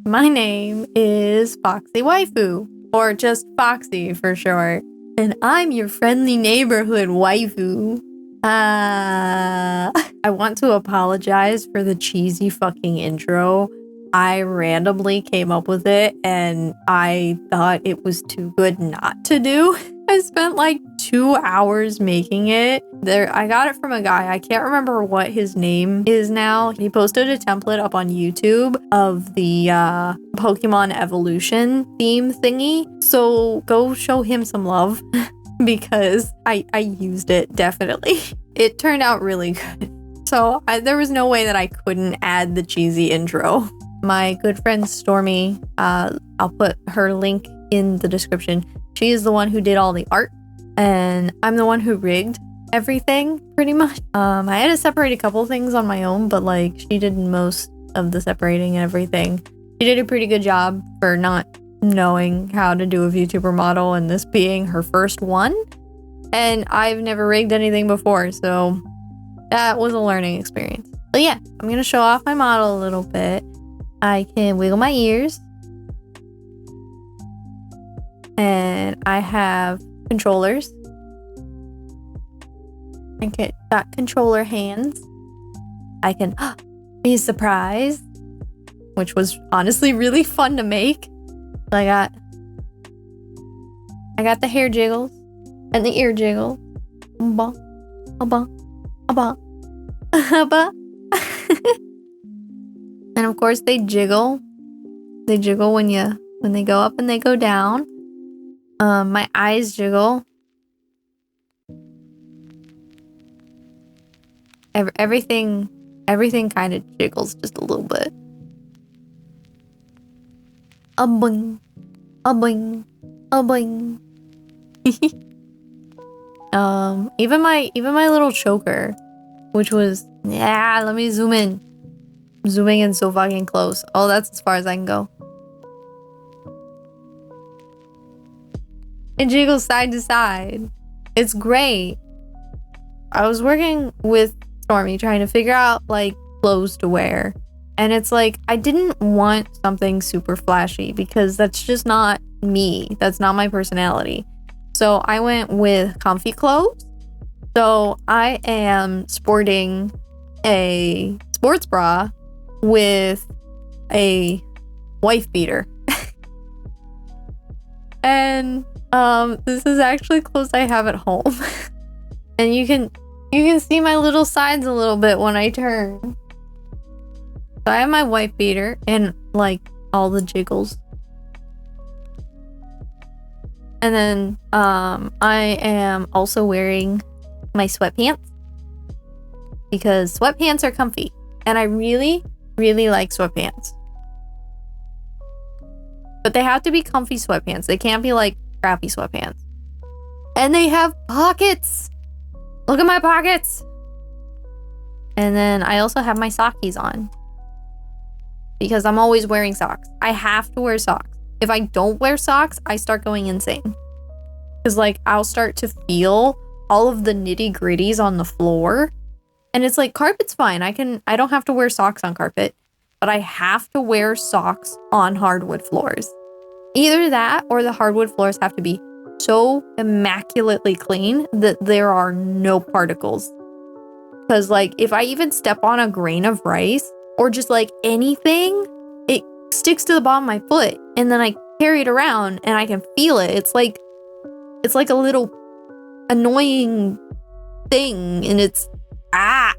My name is Foxxy Waifu, or just Foxy for short. And I'm your friendly neighborhood waifu. I want to apologize for the cheesy fucking intro. I randomly came up with it and I thought it was too good not to do. I spent like 2 hours making it. I got it from a guy. I can't remember what his name is now. He posted a template up on YouTube of the Pokemon evolution theme thingy. So go show him some love because I used it definitely. It turned out really good. So there was no way that I couldn't add the cheesy intro. My good friend Stormy, I'll put her link in the description. She is the one who did all the art, and I'm the one who rigged everything, pretty much. I had to separate a couple things on my own, but like she did most of the separating and everything. She did a pretty good job for not knowing how to do a VTuber model, and this being her first one. And I've never rigged anything before, so that was a learning experience. But yeah, I'm gonna show off my model a little bit. I can wiggle my ears. And I have controllers. I got controller hands. I can be surprised, which was honestly really fun to make. I got the hair jiggles and the ear jiggle. Aba, aba, aba, aba. And of course they jiggle. They jiggle when they go up and they go down. My eyes jiggle. Everything kind of jiggles just a little bit. A boing, a boing, a boing. Even my little choker, which was let me zoom in. I'm zooming in so fucking close. Oh, that's as far as I can go. It jiggles side to side. It's great. I was working with Stormy trying to figure out like clothes to wear. And it's like, I didn't want something super flashy because that's just not me. That's not my personality. So I went with comfy clothes. So I am sporting a sports bra with a wife beater. And this is actually clothes I have at home. And you can see my little sides a little bit when I turn. So I have my wife beater and like all the jiggles. And then I am also wearing my sweatpants because sweatpants are comfy and I really like sweatpants. But they have to be comfy sweatpants. They can't be like crappy sweatpants. And they have pockets. Look at my pockets. And then I also have my sockies on because I'm always wearing socks. I have to wear socks. If I don't wear socks, I start going insane. Because like I'll start to feel all of the nitty gritties on the floor. And it's like carpet's fine. I don't have to wear socks on carpet, but I have to wear socks on hardwood floors. Either that or the hardwood floors have to be so immaculately clean that there are no particles. Because like if I even step on a grain of rice or just like anything, it sticks to the bottom of my foot and then I carry it around and I can feel it. It's like a little annoying thing and it's I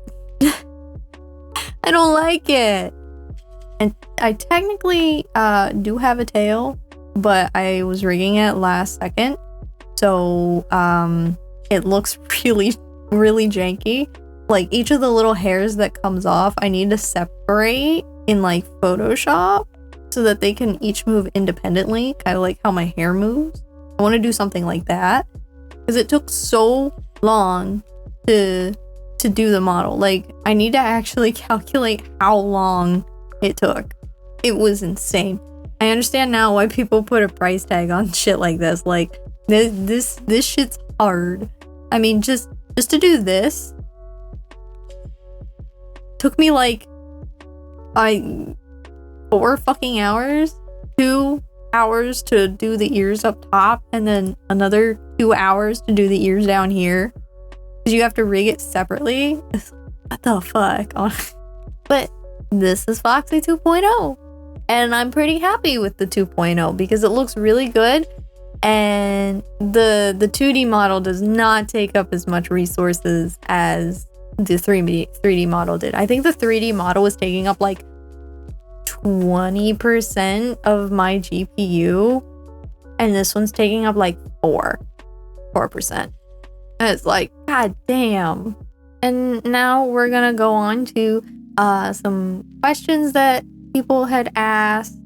don't like it. And I technically do have a tail, but I was rigging it last second. So it looks really janky. Like each of the little hairs that comes off, I need to separate in like Photoshop so that they can each move independently, kind of like how my hair moves. I want to do something like that because it took so long to do the model. Like I need to actually calculate how long it took. It was insane. I understand now why people put a price tag on shit like this. Like this shit's hard. I mean, just to do this took me like 4 fucking hours, 2 hours to do the ears up top, and then another 2 hours to do the ears down here, because you have to rig it separately. What the fuck? But this is Foxxy 2.0, and I'm pretty happy with the 2.0 because it looks really good, and the 2D model does not take up as much resources as the 3D model did. I think the 3D model was taking up like 20% of my GPU, and this one's taking up like 4%. And it's like, god damn. And now we're gonna go on to some questions that people had asked,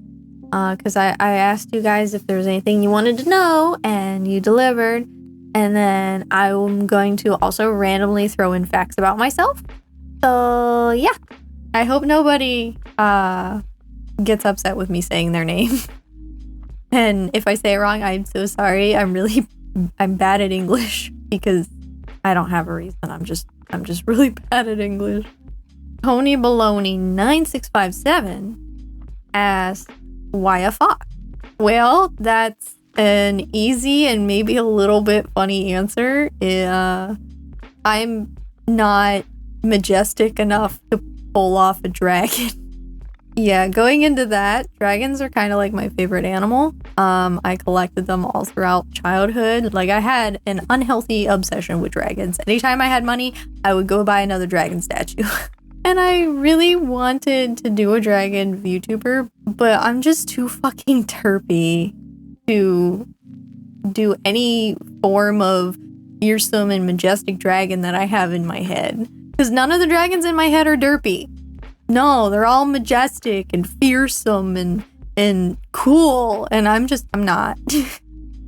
because I asked you guys if there was anything you wanted to know, and you delivered. And then I'm going to also randomly throw in facts about myself. So yeah, I hope nobody gets upset with me saying their name. And if I say it wrong, I'm so sorry. I'm bad at English because I don't have a reason. I'm just really bad at English. Tony Baloney 9657 asked, why a fox? Well, that's an easy and maybe a little bit funny answer. I'm not majestic enough to pull off a dragon. Yeah, going into that, dragons are kind of like my favorite animal. I collected them all throughout childhood. Like, I had an unhealthy obsession with dragons. Anytime I had money, I would go buy another dragon statue. And I really wanted to do a dragon VTuber, but I'm just too fucking terpy to do any form of fearsome and majestic dragon that I have in my head. Because none of the dragons in my head are derpy. No, they're all majestic and fearsome and cool, and I'm not.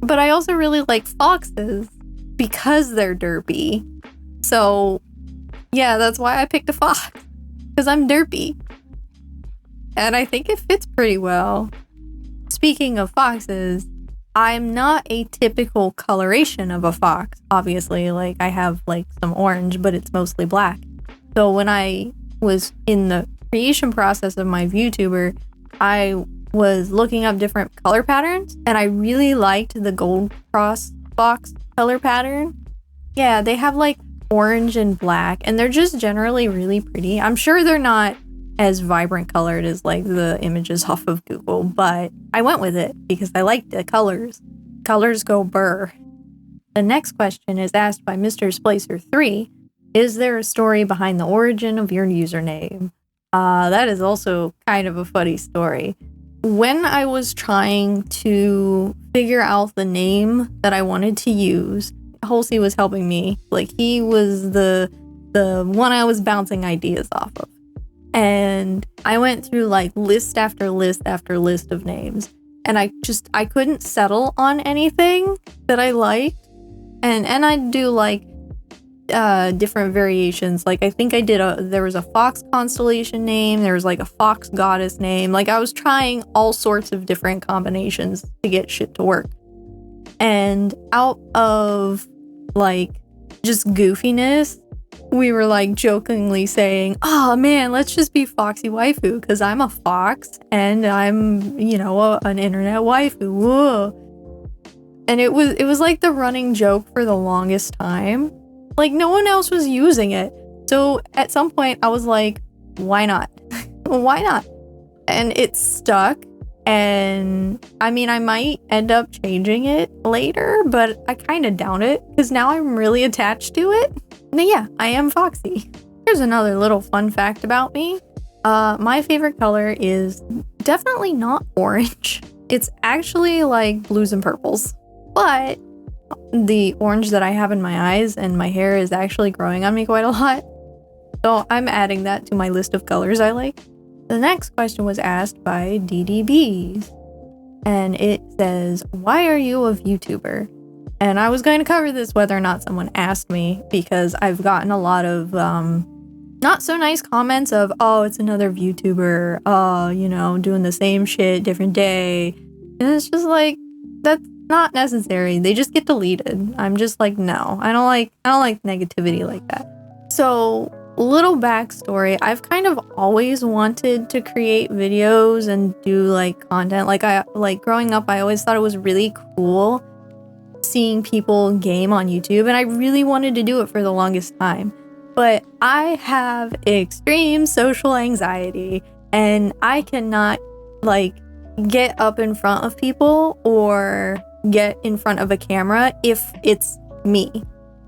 But I also really like foxes because they're derpy. So yeah, that's why I picked a fox, because I'm derpy. And I think it fits pretty well. Speaking of foxes, I'm not a typical coloration of a fox, obviously. Like, I have like some orange, but it's mostly black. So when I was in the creation process of my VTuber, I was looking up different color patterns, and I really liked the gold cross fox color pattern. Yeah, they have like orange and black, and they're just generally really pretty. I'm sure they're not as vibrant colored as like the images off of Google, but I went with it because I liked the colors. Colors go burr. The next question is asked by Mr. Splicer3. Is there a story behind the origin of your username? That is also kind of a funny story. When I was trying to figure out the name that I wanted to use, Halsey was helping me. Like, he was the one I was bouncing ideas off of. And I went through like list after list after list of names. And I couldn't settle on anything that I liked. And I'd do like different variations. Like, I think there was a fox constellation name, there was like a fox goddess name. Like, I was trying all sorts of different combinations to get shit to work. And out of like just goofiness, we were like jokingly saying, oh man, let's just be Foxy Waifu, because I'm a fox and I'm, you know, an internet waifu. Whoa. And it was like the running joke for the longest time. Like, no one else was using it. So at some point I was like, why not? Why not? And it stuck. And I mean, I might end up changing it later, but I kind of doubt it, because now I'm really attached to it. And yeah, I am Foxy. Here's another little fun fact about me. My favorite color is definitely not orange. It's actually like blues and purples. But the orange that I have in my eyes and my hair is actually growing on me quite a lot. So I'm adding that to my list of colors I like. The next question was asked by DDBs, and it says, why are you a VTuber? And I was going to cover this whether or not someone asked me, because I've gotten a lot of not so nice comments of, oh, it's another VTuber, oh, you know, doing the same shit, different day. And it's just like, that's not necessary. They just get deleted. I'm just like, no, I don't like negativity like that. So little backstory, I've kind of always wanted to create videos and do like content. Like growing up, I always thought it was really cool seeing people game on YouTube, and I really wanted to do it for the longest time. But I have extreme social anxiety, and I cannot like get up in front of people or get in front of a camera if it's me.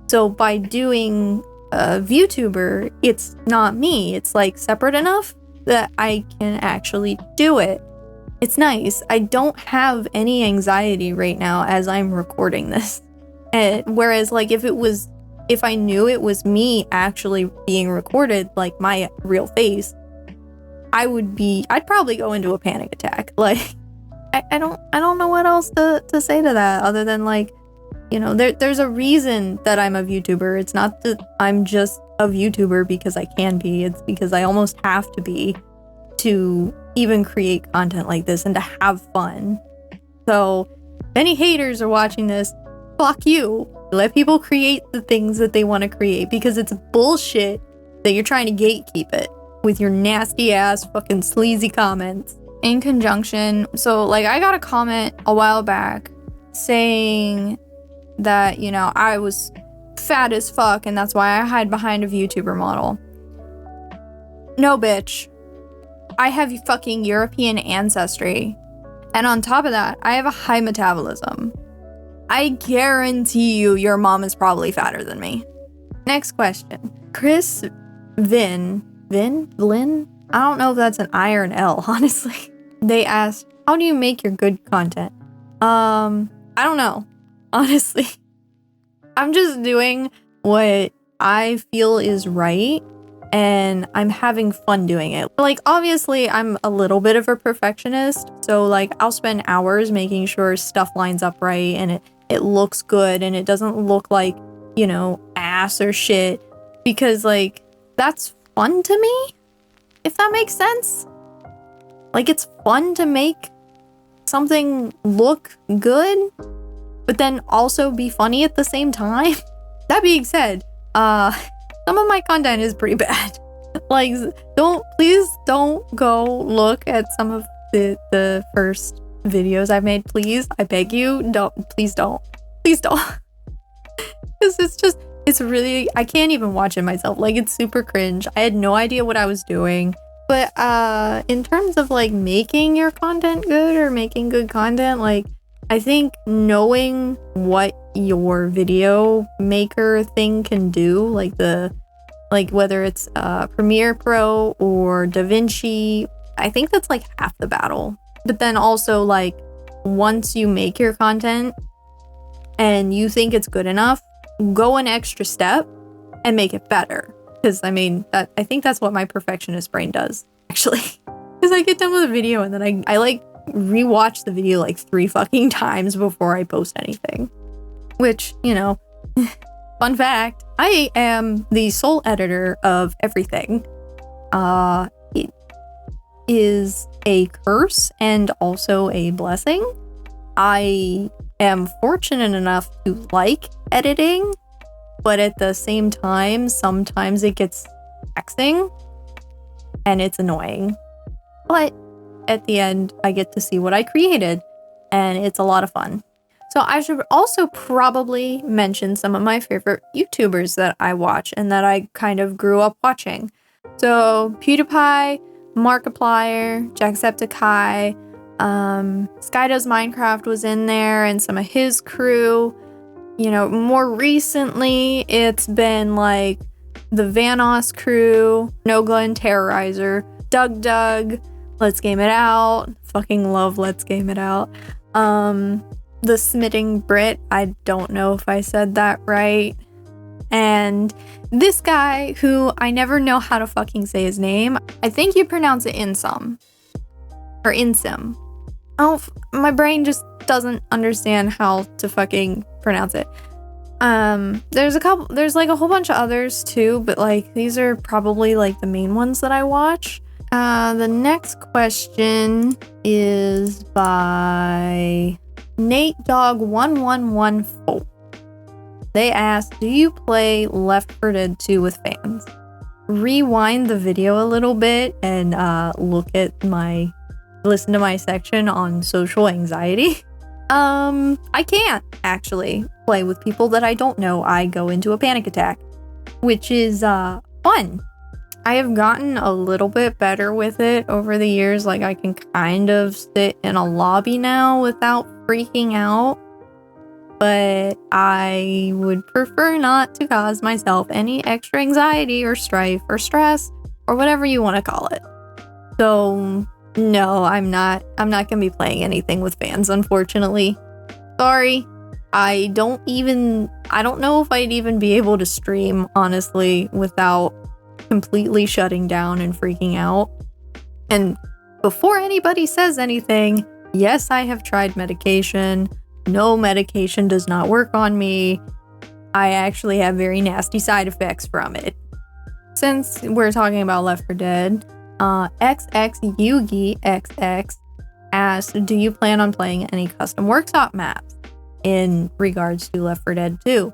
So by doing a VTuber, it's not me. It's like separate enough that I can actually do it. It's nice. I don't have any anxiety right now as I'm recording this. Whereas like if I knew it was me actually being recorded, like my real face, I'd probably go into a panic attack. Like I don't know what else to say to that other than like, you know, there's a reason that I'm a VTuber. It's not that I'm just a VTuber because I can be. It's because I almost have to be to even create content like this and to have fun. So if any haters are watching this, fuck you. Let people create the things that they want to create, because it's bullshit that you're trying to gatekeep it with your nasty ass fucking sleazy comments. In conjunction, so like I got a comment a while back saying that, you know, I was fat as fuck and that's why I hide behind a VTuber model. No, bitch. I have fucking European ancestry. And on top of that, I have a high metabolism. I guarantee you your mom is probably fatter than me. Next question. Chris Vin? I don't know if that's an I or an L, honestly. They asked, how do you make your good content? I don't know, honestly. I'm just doing what I feel is right, and I'm having fun doing it. Like, obviously, I'm a little bit of a perfectionist, so like I'll spend hours making sure stuff lines up right and it looks good and it doesn't look like, you know, ass or shit, because like that's fun to me, if that makes sense. Like, it's fun to make something look good, but then also be funny at the same time. That being said, some of my content is pretty bad. Like, please don't go look at some of the first videos I've made, please. I beg you, please don't. Because it's really, I can't even watch it myself. Like, it's super cringe. I had no idea what I was doing. But in terms of like making your content good or making good content, like I think knowing what your video maker thing can do, like whether it's Premiere Pro or DaVinci, I think that's like half the battle. But then also like once you make your content and you think it's good enough, go an extra step and make it better. Because I mean, I think that's what my perfectionist brain does, actually. Because I get done with a video and then I like rewatch the video like 3 fucking times before I post anything. Which, you know, fun fact, I am the sole editor of everything. It is a curse and also a blessing. I am fortunate enough to like editing, but at the same time, sometimes it gets taxing and it's annoying. But at the end, I get to see what I created and it's a lot of fun. So I should also probably mention some of my favorite YouTubers that I watch and that I kind of grew up watching. So PewDiePie, Markiplier, Jacksepticeye, Skydoes Minecraft was in there and some of his crew. You know, more recently, it's been like the Vanoss crew, Nogla and Terrorizer, Doug, Let's Game It Out, fucking love Let's Game It Out. The Smitting Brit, I don't know if I said that right. And this guy who I never know how to fucking say his name. I think you pronounce it Insum. Or Insim. Oh, my brain just doesn't understand how to fucking pronounce it. There's like a whole bunch of others too, but like these are probably like the main ones that I watch. The next question is by Nate Dog 1114. They asked, do you play Left 4 Dead 2 with fans? rewind the video a little bit and listen to my section on social anxiety, I can't actually play with people that I don't know. I go into a panic attack, which is fun. I have gotten a little bit better with it over the years. Like, I can kind of sit in a lobby now without freaking out, but I would prefer not to cause myself any extra anxiety or strife or stress or whatever you want to call it. So no, I'm not gonna be playing anything with fans, unfortunately. Sorry. I don't know if I'd even be able to stream, honestly, without completely shutting down and freaking out. And before anybody says anything, yes, I have tried medication. No medication does not work on me. I actually have very nasty side effects from it. Since we're talking about Left 4 Dead, XX Yugi XX asked, do you plan on playing any custom workshop maps in regards to Left 4 Dead 2?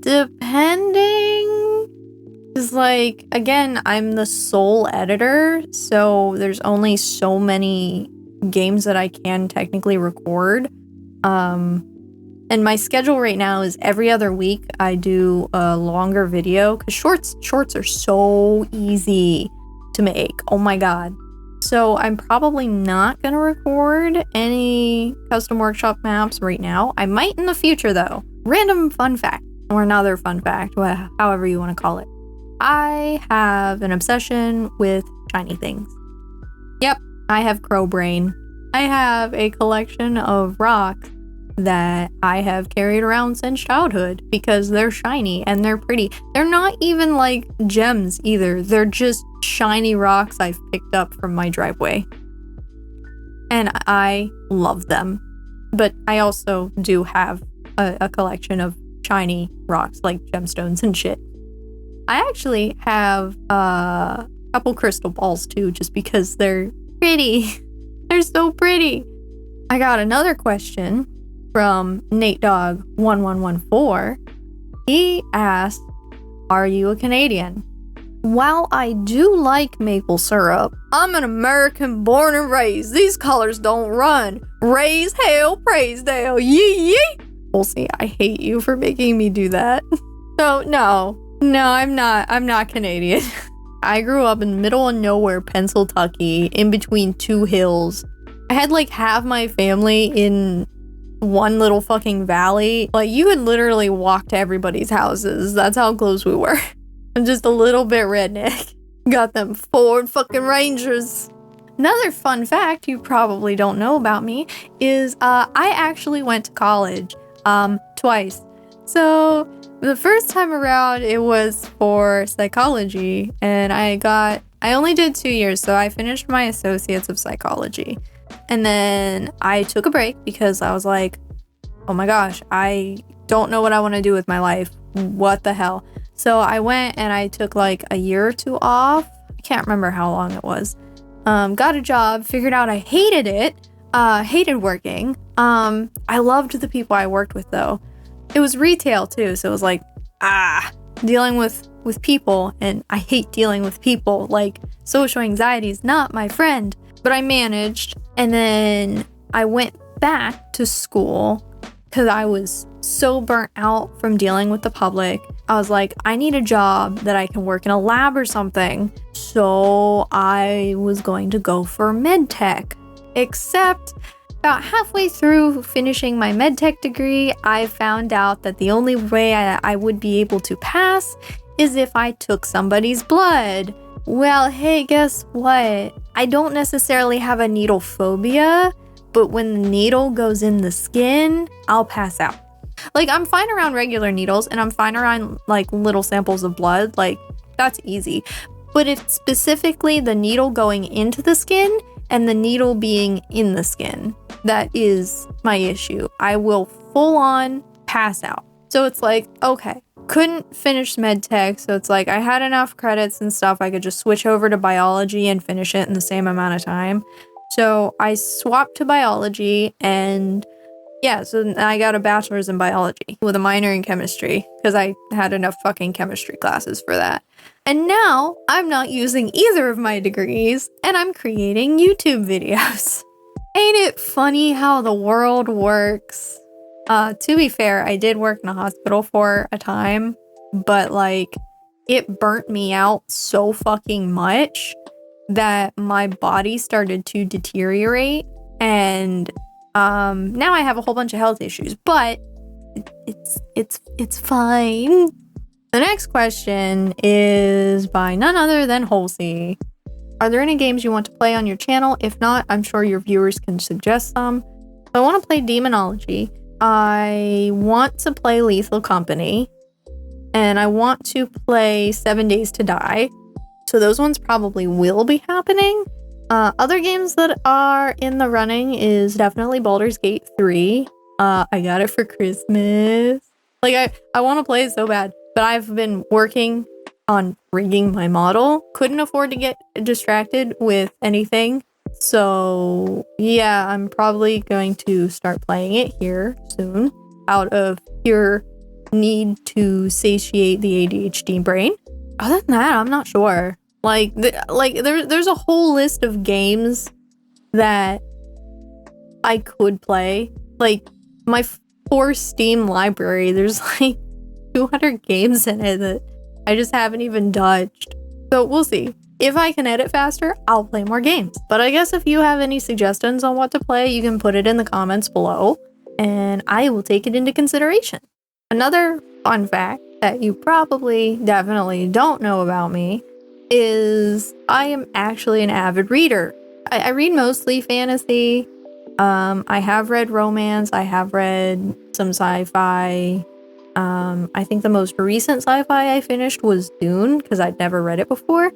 Depending. Cause like, again, I'm the sole editor, so there's only so many games that I can technically record. And my schedule right now is every other week I do a longer video, because shorts are so easy to make. Oh my god. So I'm probably not gonna record any custom workshop maps right now. I might in the future though. Random fun fact, or another fun fact, however you want to call it. I have an obsession with shiny things. Yep, I have crow brain. I have a collection of rocks that I have carried around since childhood because they're shiny and they're pretty. They're not even like gems either. They're just shiny rocks I've picked up from my driveway. And I love them. But I also do have a collection of shiny rocks like gemstones and shit. I actually have a couple crystal balls too, just because they're pretty. They're so pretty. I got another question from Nate Dog 1114. He asked, are you a Canadian? While I do like maple syrup, I'm an American born and raised. These colors don't run. Raise hell, praise Dale, yee yee. We'll see, I hate you for making me do that. So no, I'm not Canadian. I grew up in middle of nowhere, Pennsylvania, in between two hills. I had like half my family in one little fucking valley. Like, you could literally walk to everybody's houses. That's how close we were. I'm just a little bit redneck. Got them Ford fucking Rangers. Another fun fact you probably don't know about me is I actually went to college twice. So the first time around, it was for psychology, and I only did 2 years, so I finished my associates of psychology. And then I took a break because I was like, oh my gosh, I don't know what I want to do with my life. What the hell? So I went and I took like a year or two off. I can't remember how long it was. Got a job, figured out I hated it, hated working. I loved the people I worked with though. It was retail too, so it was like, dealing with people, and I hate dealing with people. Like, social anxiety is not my friend. But I managed, and then I went back to school because I was so burnt out from dealing with the public. I was like, I need a job that I can work in a lab or something. So I was going to go for med tech, except about halfway through finishing my med tech degree, I found out that the only way I would be able to pass is if I took somebody's blood. Well, hey, guess what? I don't necessarily have a needle phobia, but when the needle goes in the skin, I'll pass out. Like, I'm fine around regular needles, and I'm fine around, like, little samples of blood. Like, that's easy. But it's specifically the needle going into the skin and the needle being in the skin that is my issue. I will full on pass out. So it's like, okay, couldn't finish med tech, so it's like I had enough credits and stuff, I could just switch over to biology and finish it in the same amount of time. So I swapped to biology, and Yeah, so I got a bachelor's in biology with a minor in chemistry because I had enough fucking chemistry classes for that. And now I'm not using either of my degrees and I'm creating YouTube videos. Ain't it funny how the world works? To be fair, I did work in a hospital for a time, but like it burnt me out so fucking much that my body started to deteriorate, and now I have a whole bunch of health issues, but it's fine. The next question is by none other than Halsey. Are there any games you want to play on your channel? If not, I'm sure your viewers can suggest some. So I want to play Demonology. I want to play Lethal Company. And I want to play 7 Days to Die. So those ones probably will be happening. Other games that are in the running is definitely Baldur's Gate 3. I got it for Christmas. Like, I want to play it so bad. But I've been working on rigging my model. Couldn't afford to get distracted with anything. So yeah, I'm probably going to start playing it here soon out of pure need to satiate the ADHD brain. Other than that, I'm not sure. Like there's a whole list of games that I could play. Like my poor Steam library, there's like 200 games in it that I just haven't even touched. So we'll see. If I can edit faster, I'll play more games. But I guess if you have any suggestions on what to play, you can put it in the comments below and I will take it into consideration. Another fun fact that you probably definitely don't know about me is I am actually an avid reader. I read mostly fantasy. I have read romance. I have read some sci-fi. I think the most recent sci-fi I finished was Dune because I'd never read it before.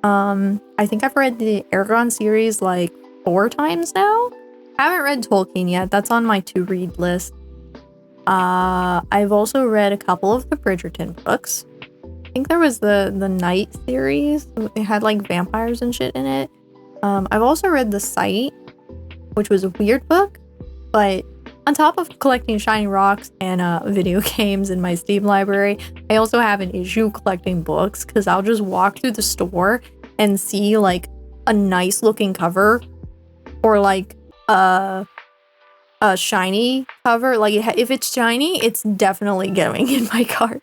I think I've read the Eragon series like 4 times now. Haven't read Tolkien yet. That's on my to-read list. I've also read a couple of the Bridgerton books. I think there was the Night series. It had like vampires and shit in it. I've also read The Sight, which was a weird book, but on top of collecting shiny rocks and video games in my Steam library, I also have an issue collecting books because I'll just walk through the store and see like a nice looking cover or like a shiny cover. Like if it's shiny, it's definitely going in my cart.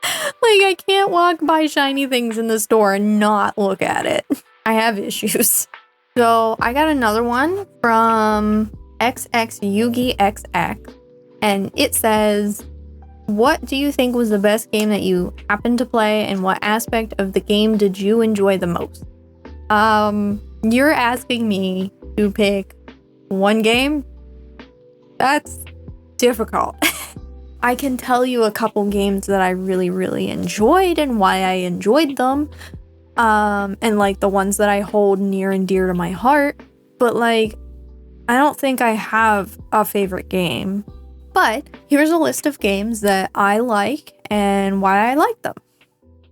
Like I can't walk by shiny things in the store and not look at it. I have issues. So I got another one from XX Yugi XX, and it says, what do you think was the best game that you happened to play, and what aspect of the game did you enjoy the most? You're asking me to pick one game? That's difficult. I can tell you a couple games that I really, really enjoyed and why I enjoyed them. And like the ones that I hold near and dear to my heart. But like, I don't think I have a favorite game. But here's a list of games that I like and why I like them.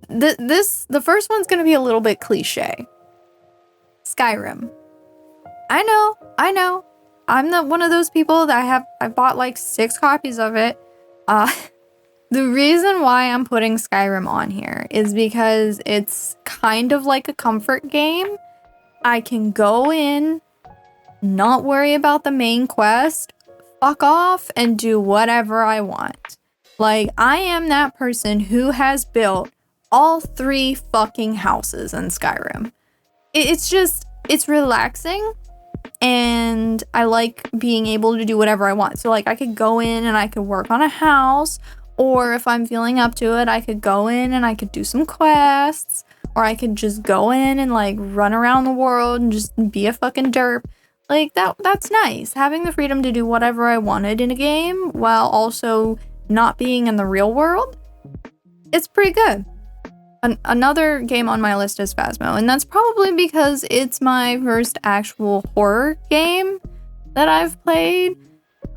The first one's gonna be a little bit cliche. Skyrim. I know. I'm not one of those people that I bought like 6 copies of it. The reason why I'm putting Skyrim on here is because it's kind of like a comfort game. I can go in, not worry about the main quest, fuck off, and do whatever I want. Like, I am that person who has built all 3 fucking houses in Skyrim. It's relaxing, and I like being able to do whatever I want. So, like, I could go in and I could work on a house, or if I'm feeling up to it, I could go in and I could do some quests, or I could just go in and, like, run around the world and just be a fucking derp. Like, that's nice. Having the freedom to do whatever I wanted in a game while also not being in the real world, it's pretty good. Another game on my list is Phasmo, and that's probably because it's my first actual horror game that I've played.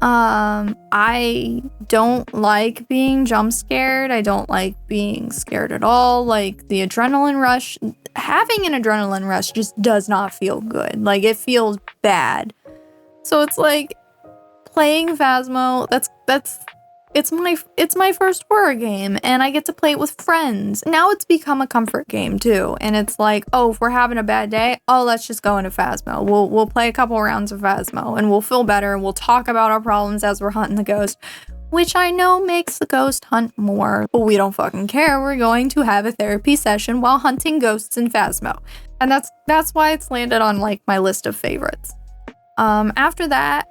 I don't like being jump scared. I don't like being scared at all. Like, the adrenaline rush, having an adrenaline rush just does not feel good. Like, it feels bad. So it's like, playing Phasmo, it's my first horror game, and I get to play it with friends. Now it's become a comfort game too, and it's like, oh, if we're having a bad day, oh, let's just go into Phasmo. We'll play a couple rounds of Phasmo, and we'll feel better, and we'll talk about our problems as we're hunting the ghost, which I know makes the ghost hunt more, but we don't fucking care. We're going to have a therapy session while hunting ghosts in Phasmo, and that's why it's landed on like my list of favorites. After that,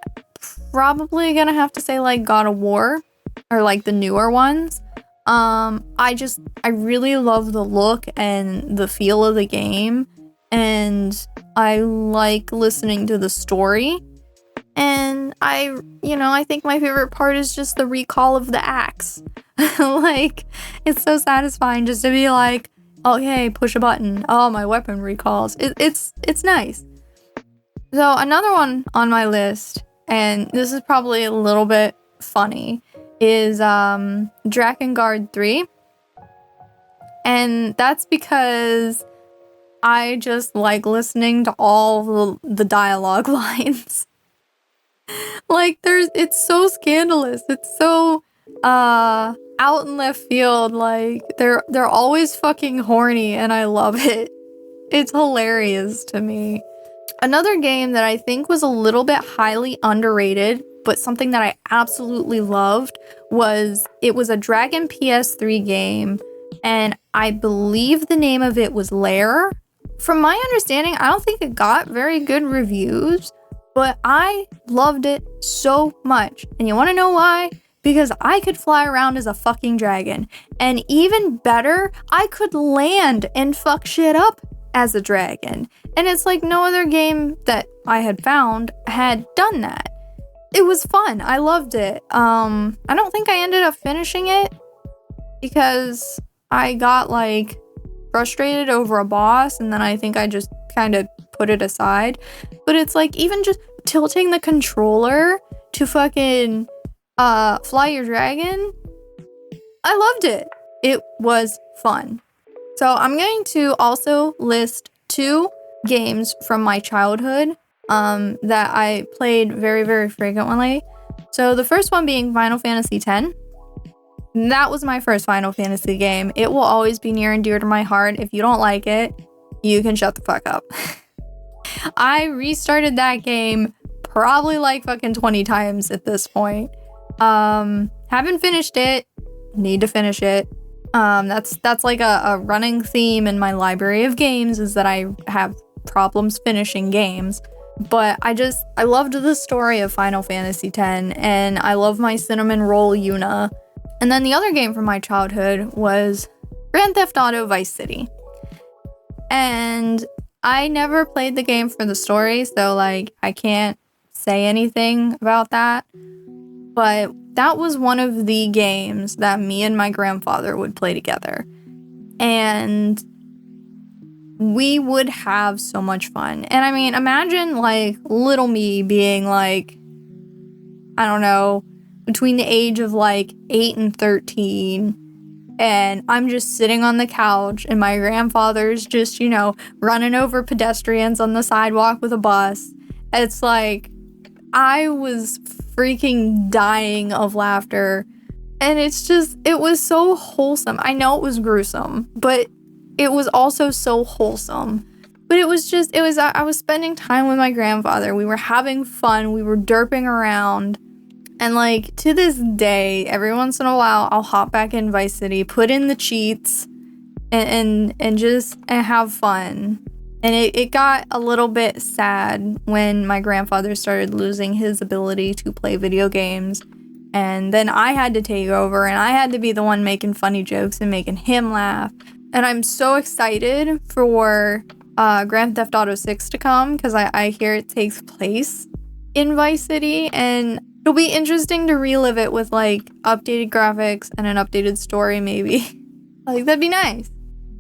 probably gonna have to say like God of War. Or like the newer ones. I really love the look and the feel of the game, and I like listening to the story, and I think my favorite part is just the recall of the axe. Like, it's so satisfying just to be like, okay, push a button, oh, my weapon recalls. It's nice. So another one on my list, and this is probably a little bit funny, is Drakengard 3. And that's because I just like listening to all the dialogue lines. Like, it's so scandalous. It's so out in left field. Like, they're always fucking horny, and I love it. It's hilarious to me. Another game that I think was a little bit highly underrated, but something that I absolutely loved, was a Dragon PS3 game, and I believe the name of it was Lair. From my understanding, I don't think it got very good reviews, but I loved it so much. And you want to know why? Because I could fly around as a fucking dragon. And even better, I could land and fuck shit up as a dragon. And it's like no other game that I had found had done that. It was fun. I loved it. I don't think I ended up finishing it because I got like frustrated over a boss, and then I think I just kind of put it aside. But it's like, even just tilting the controller to fucking fly your dragon, I loved it. It was fun. So I'm going to also list 2 games from my childhood that I played very, very frequently. So the first one being Final Fantasy X. That was my first Final Fantasy game. It will always be near and dear to my heart. If you don't like it, you can shut the fuck up. I restarted that game probably like fucking 20 times at this point. Haven't finished it. Need to finish it. That's like a running theme in my library of games, is that I have problems finishing games. But I loved the story of Final Fantasy X, and I love my cinnamon roll Yuna. And then the other game from my childhood was Grand Theft Auto Vice City. And I never played the game for the story, so like I can't say anything about that. But that was one of the games that me and my grandfather would play together. And we would have so much fun. And I mean, imagine like little me being like, I don't know, between the age of like 8 and 13. And I'm just sitting on the couch, and my grandfather's just, running over pedestrians on the sidewalk with a bus. It's like, I was freaking dying of laughter. And it was so wholesome. I know it was gruesome, but it was also so wholesome. But I was spending time with my grandfather. We were having fun. We were derping around. And like, to this day, every once in a while, I'll hop back in Vice City, put in the cheats, and have fun. And it got a little bit sad when my grandfather started losing his ability to play video games. And then I had to take over, and I had to be the one making funny jokes and making him laugh. And I'm so excited for Grand Theft Auto 6 to come, because I hear it takes place in Vice City, and it'll be interesting to relive it with like updated graphics and an updated story, maybe. Like, that'd be nice.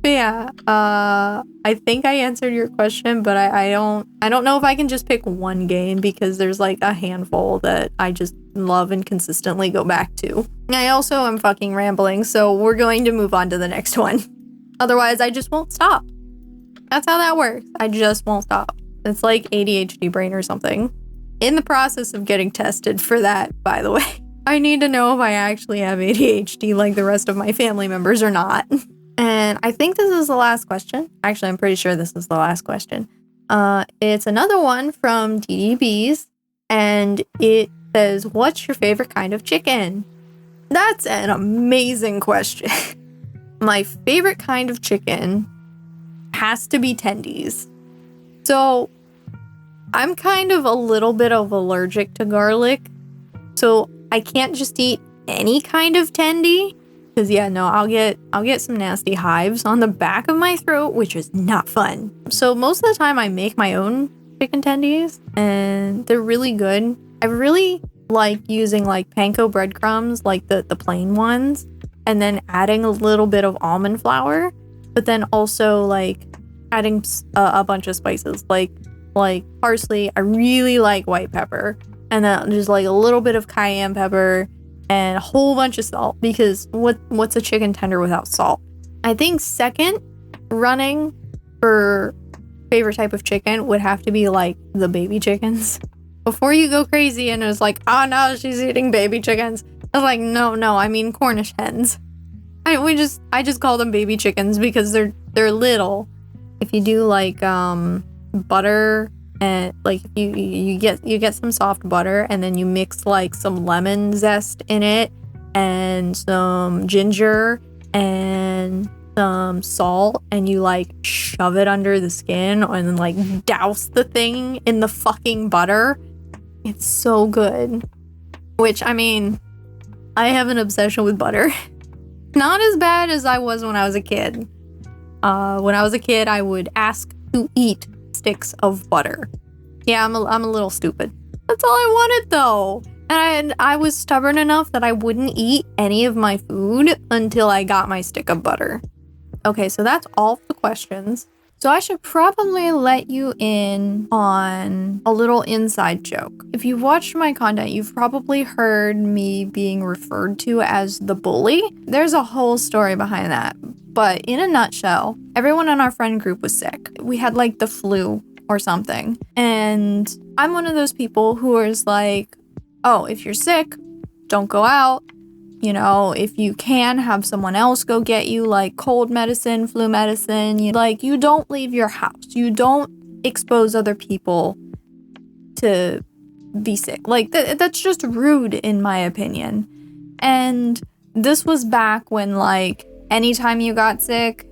But yeah, I think I answered your question, but I don't know if I can just pick one game, because there's like a handful that I just love and consistently go back to. I also am fucking rambling, so we're going to move on to the next one. Otherwise, I just won't stop. That's how that works. I just won't stop. It's like ADHD brain or something. in the process of getting tested for that, by the way. I need to know if I actually have ADHD like the rest of my family members or not. And I think this is the last question. Actually, I'm pretty sure this is the last question. It's another one from DDBs, and it says, what's your favorite kind of chicken? That's an amazing question. My favorite kind of chicken has to be tendies. So I'm kind of a little bit of allergic to garlic, so I can't just eat any kind of tendy. Because yeah, no, I'll get some nasty hives on the back of my throat, which is not fun. So most of the time I make my own chicken tendies, and they're really good. I really like using like panko breadcrumbs, like the plain ones, and then adding a little bit of almond flour, but then also like adding a bunch of spices like parsley. I really like white pepper, and then just like a little bit of cayenne pepper and a whole bunch of salt, because what's a chicken tender without salt? I think second running for favorite type of chicken would have to be like the baby chickens. Before you go crazy and it's like, oh no, she's eating baby chickens. I was like, no, I mean Cornish hens. I just call them baby chickens because they're little. If you do like butter, and like you get some soft butter, and then you mix like some lemon zest in it and some ginger and some salt, and you like shove it under the skin and then like douse the thing in the fucking butter. It's so good. Which, I mean, I have an obsession with butter. Not as bad as I was when I was a kid. When I was a kid, I would ask to eat sticks of butter. Yeah, I'm a little stupid. That's all I wanted though. And I was stubborn enough that I wouldn't eat any of my food until I got my stick of butter. Okay, so that's all the questions. So I should probably let you in on a little inside joke. If you've watched my content, you've probably heard me being referred to as the bully. There's a whole story behind that. But in a nutshell, everyone in our friend group was sick. We had like the flu or something. And I'm one of those people who is like, oh, if you're sick, don't go out. You know, if you can, have someone else go get you like cold medicine, flu medicine. You don't leave your house. You don't expose other people to be sick. Like that's just rude in my opinion. And this was back when like anytime you got sick,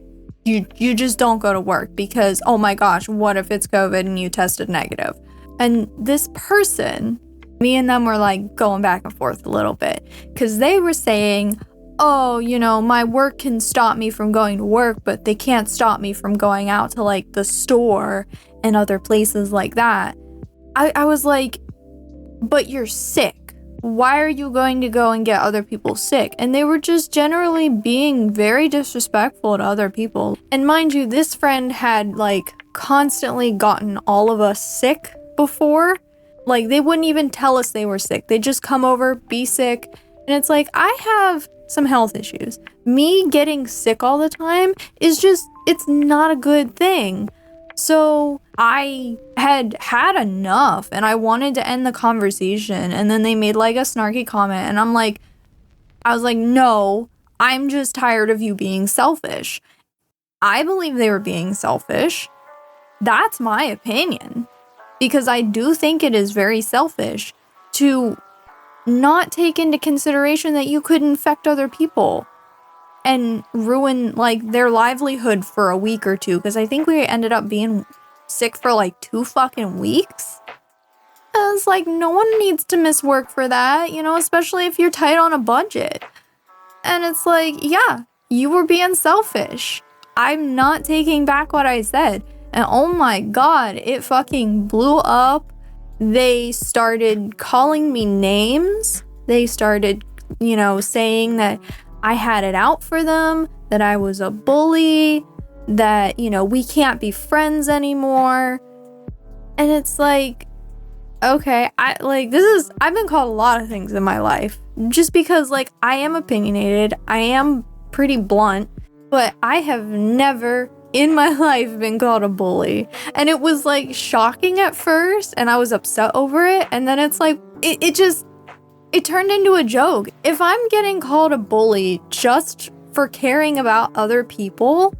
you just don't go to work because, oh my gosh, what if it's COVID and you tested negative? And this person, me and them were like going back and forth a little bit because they were saying, oh, you know, my work can stop me from going to work, but they can't stop me from going out to like the store and other places like that. I was like, but you're sick. Why are you going to go and get other people sick? And they were just generally being very disrespectful to other people. And mind you, this friend had like constantly gotten all of us sick before. Like, they wouldn't even tell us they were sick. They'd just come over, be sick. And it's like, I have some health issues. Me getting sick all the time is just, it's not a good thing. So I had enough and I wanted to end the conversation. And then they made like a snarky comment. And I was like, no, I'm just tired of you being selfish. I believe they were being selfish. That's my opinion. Because I do think it is very selfish to not take into consideration that you could infect other people and ruin like their livelihood for a week or two. Because I think we ended up being sick for like 2 fucking weeks. And it's like, no one needs to miss work for that, you know, especially if you're tight on a budget. And it's like, yeah, you were being selfish. I'm not taking back what I said. And oh my god, it fucking blew up. They started calling me names. They started, you know, saying that I had it out for them, that I was a bully, that, you know, we can't be friends anymore. And it's like, okay, I've been called a lot of things in my life. Just because, like, I am opinionated, I am pretty blunt, but I have never in my life been called a bully. And it was like shocking at first and I was upset over it. And then it's like, it turned into a joke. If I'm getting called a bully just for caring about other people,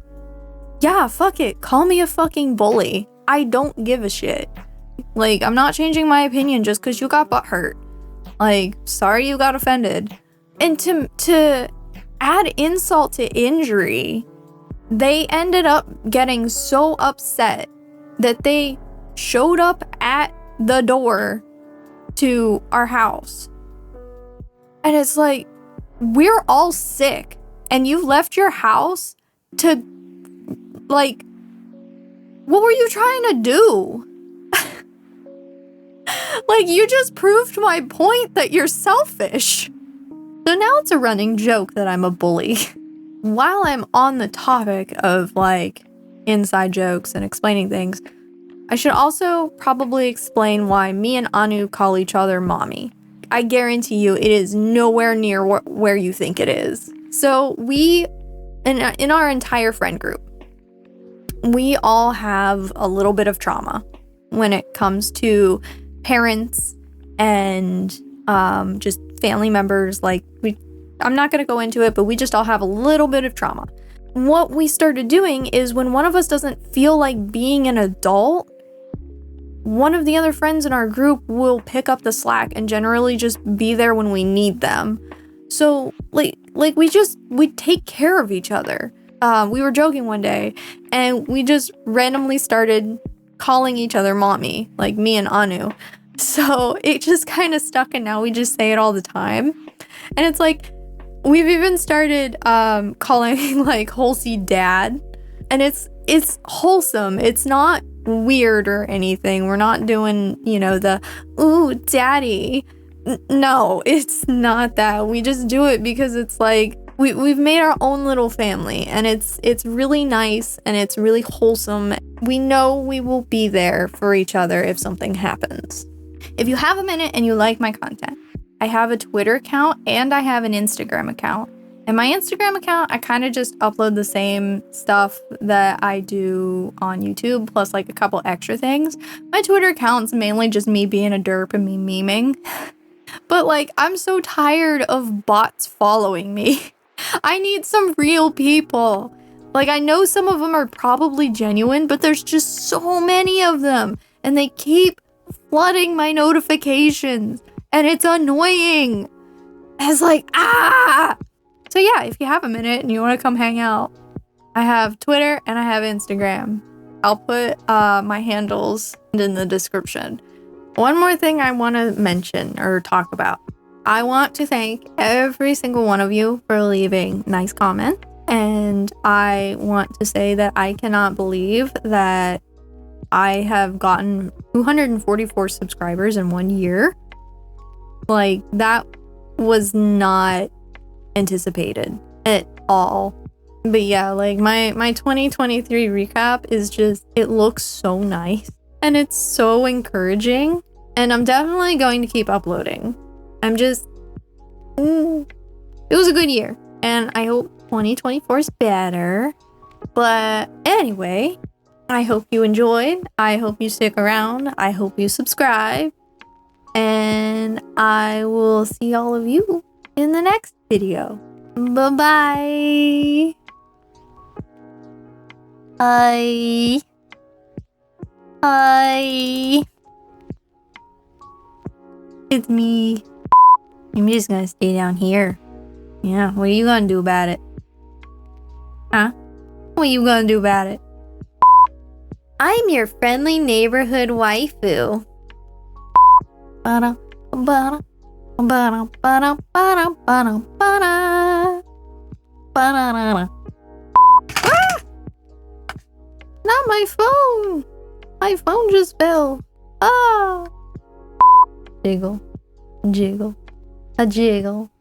yeah, fuck it. Call me a fucking bully. I don't give a shit. Like, I'm not changing my opinion just because you got butthurt. Like, sorry you got offended. And to add insult to injury, they ended up getting so upset that they showed up at the door to our house. And it's like, we're all sick and you left your house to, like, what were you trying to do? Like, you just proved my point that you're selfish. So now it's a running joke that I'm a bully. While I'm on the topic of, like, inside jokes and explaining things, I should also probably explain why me and Anu call each other mommy. I guarantee you it is nowhere near where you think it is. So we, in our entire friend group, we all have a little bit of trauma when it comes to parents and just family members. Like, I'm not going to go into it, but we just all have a little bit of trauma. What we started doing is when one of us doesn't feel like being an adult, one of the other friends in our group will pick up the slack and generally just be there when we need them. So like we take care of each other. We were joking one day and we just randomly started calling each other mommy, like me and Anu. So it just kind of stuck and now we just say it all the time. And it's like, we've even started calling like Halsey dad, and it's wholesome. It's not weird or anything. We're not doing, the ooh daddy. No, it's not that. We just do it because it's like we've made our own little family, and it's really nice and it's really wholesome. We know we will be there for each other if something happens. If you have a minute and you like my content, I have a Twitter account and I have an Instagram account. And my Instagram account, I kind of just upload the same stuff that I do on YouTube, plus like a couple extra things. My Twitter account's mainly just me being a derp and me memeing. But like, I'm so tired of bots following me. I need some real people. Like, I know some of them are probably genuine, but there's just so many of them. And they keep flooding my notifications. And it's annoying. It's like, ah! So yeah, if you have a minute and you want to come hang out, I have Twitter and I have Instagram. I'll put my handles in the description. One more thing I want to mention or talk about. I want to thank every single one of you for leaving nice comments. And I want to say that I cannot believe that I have gotten 244 subscribers in 1 year. Like, that was not anticipated at all. But yeah, like my 2023 recap is just, it looks so nice and it's so encouraging, and I'm definitely going to keep uploading. I'm just it was a good year and I hope 2024 is better. But anyway, I hope you enjoyed. I hope you stick around. I hope you subscribe, and I will see all of you in the next video. Bye-bye. Hi. Hi. It's me. I'm just gonna stay down here. Yeah, what are you gonna do about it? Huh? What are you gonna do about it? I'm your friendly neighborhood waifu. Ba-da, ba-da. Ba-da, ba-da, ba-da, ba-da, ba-da. Ba-da-da-da. Ah! Not my phone! My phone just fell. Ah! Jiggle. Jiggle. A jiggle.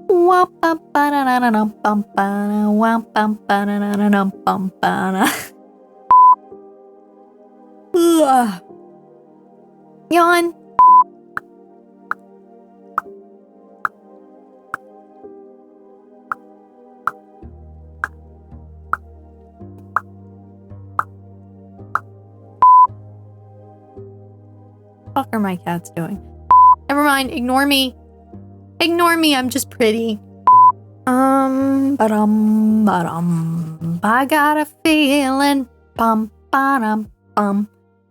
Wah-ba-ba-da-da-da-dum-bum-ba-da. Wah-bum-ba-da-da-da-dum-bum-ba-da. Ugh. Yawn. fuck are my cats doing? Never mind, ignore me. Ignore me, I'm just pretty. I got a feeling. Bum, ba-dum, bum.